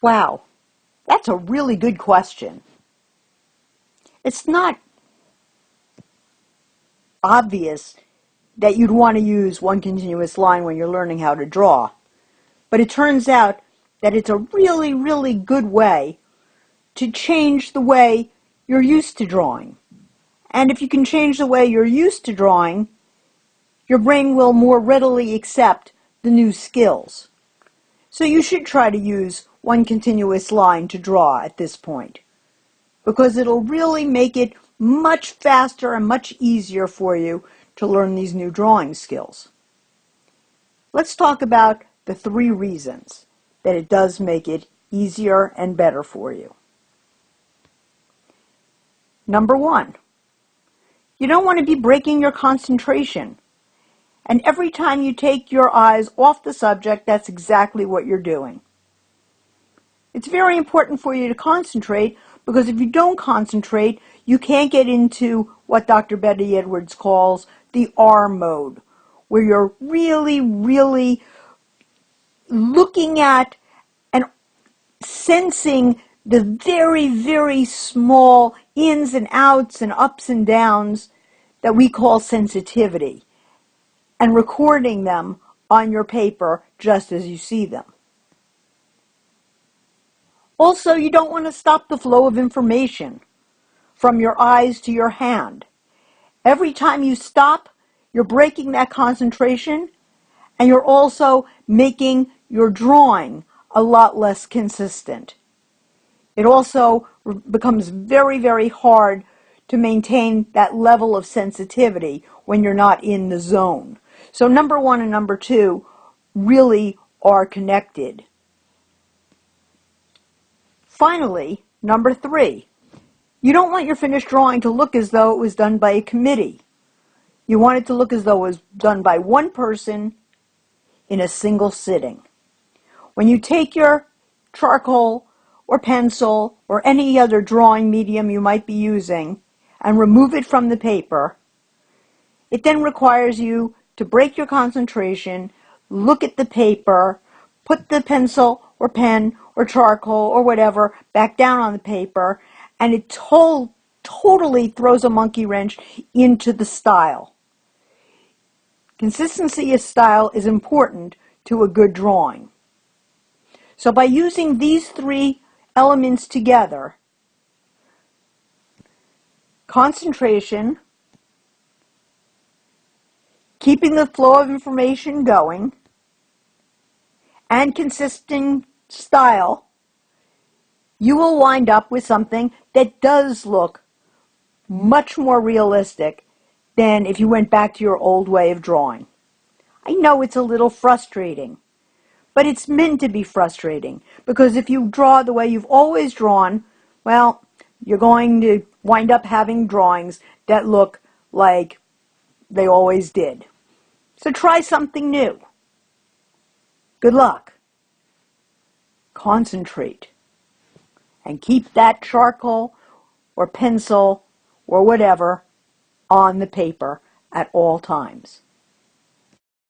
Wow, that's a really good question. It's not obvious that you'd want to use one continuous line when you're learning how to draw, but it turns out that it's a really, really good way to change the way you're used to drawing. And if you can change the way you're used to drawing, your brain will more readily accept the new skills. So you should try to use one continuous line to draw at this point, because it'll really make it much faster and much easier for you to learn these new drawing skills. Let's talk about the 3 reasons that it does make it easier and better for you. Number 1, you don't want to be breaking your concentration. And every time you take your eyes off the subject, that's exactly what you're doing. It's very important for you to concentrate, because if you don't concentrate, you can't get into what Dr. Betty Edwards calls the R mode, where you're really, really looking at and sensing the very, very small ins and outs and ups and downs that we call sensitivity, and recording them on your paper just as you see them. Also, you don't want to stop the flow of information from your eyes to your hand. Every time you stop, you're breaking that concentration, and you're also making your drawing a lot less consistent. It also becomes very, very hard to maintain that level of sensitivity when you're not in the zone. So number 1 and number 2 really are connected. Finally, number 3, you don't want your finished drawing to look as though it was done by a committee. You want it to look as though it was done by one person in a single sitting. When you take your charcoal or pencil or any other drawing medium you might be using and remove it from the paper, it then requires you to break your concentration, look at the paper, put the pencil or pen or charcoal or whatever back down on the paper, and it totally throws a monkey wrench into the style. Consistency of style is important to a good drawing. So by using these 3 elements together, concentration, keeping the flow of information going, and consistent style, you will wind up with something that does look much more realistic than if you went back to your old way of drawing. I know it's a little frustrating, but it's meant to be frustrating, because if you draw the way you've always drawn, well, you're going to wind up having drawings that look like they always did. So try something new. Good luck. Concentrate. And keep that charcoal or pencil or whatever on the paper at all times.